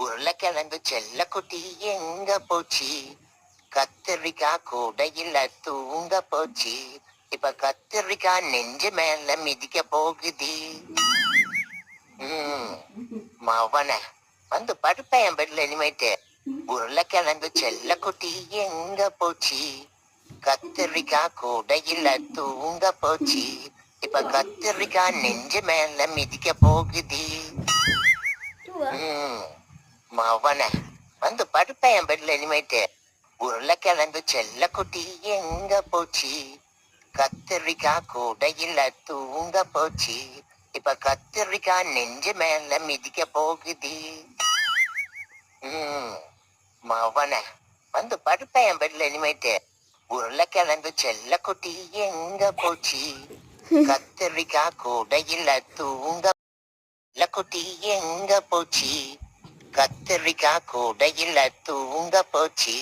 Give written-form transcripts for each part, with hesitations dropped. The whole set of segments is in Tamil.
உருளைக்கிழங்கு செல்லக்குட்டி எங்க போச்சு? கத்திரிக்காய் கூடையில தூங்க போச்சு. இப்ப கத்திரிக்காய் நெஞ்சு மேல மிதிக்க போகுது. மவன வந்து படுப்பேன் என் பெட்ல இனிமேட்டு. உருளைக்கிழங்கு செல்லக்குட்டி எங்க போச்சு? கத்திரிக்காய் கூடையில தூங்க போச்சு. இப்ப கத்திரிக்காய் நெஞ்சு மேல மிதிக்க போகுது. மவன வந்து படுப்பேன் என் பெட்ல இனிமேட்டு. உருளைக்கிழங்கு செல்லக்குட்டி எங்க போச்சு? கத்திரிக்காய் கூடையில தூங்க போச்சு. இப்ப கத்திரிக்காய் நெஞ்சு மேல மிதிக்க போகுது. மவன வந்து படுப்பேன் என் பெட்ல இனிமேட்டு. உருளைக்கிழங்கு செல்லக்குட்டி எங்க போச்சு? கத்திரிக்காய் கூடையில தூங்க குட்டி எங்க போச்சு? கத்திரிக்காய் கூடையில தூங்க போச்சு.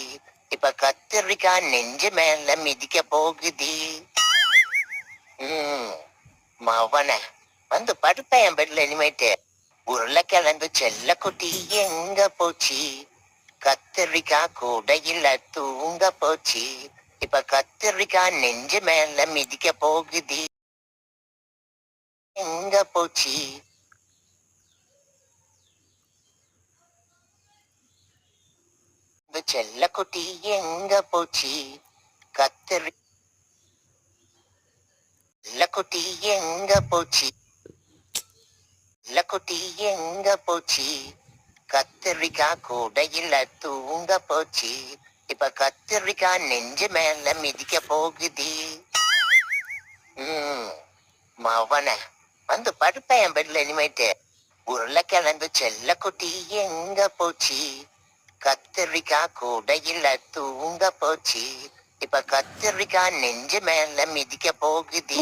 இப்ப கத்திரிக்காய் நெஞ்சு மேல மிதிக்க போகுது. மவன வந்து படுப்பேன் என் பெட்ல இனிமேட்டு. உருளைக்கிழங்கு செல்லக்குட்டி எங்க போச்சு? கத்திரிக்காய் கூடையில தூங்க போச்சு. இப்ப கத்திரிக்காய் நெஞ்சு மேல மிதிக்க போகுது. எங்க போச்சு? செல்லக்குட்டி எங்க போச்சு? கத்திரி செல்லக்குட்டி எங்க போச்சு? செல்லக்குட்டி எங்க போச்சு? கத்திரிக்காய் கூடையில தூங்க போச்சு. இப்ப கத்திரிக்காய் நெஞ்சு மேல மிதிக்க போகுது. மவன வந்து படுப்பேன் என் பெட்ல இனிமேட்டு. உருளைக்கிழங்கு செல்லக்குட்டி எங்க போச்சு? கத்திரிக்காய் கூடையில தூங்க போச்சு. இப்ப கத்திரிக்காய் நெஞ்சு மேல மிதிக்க போகுது.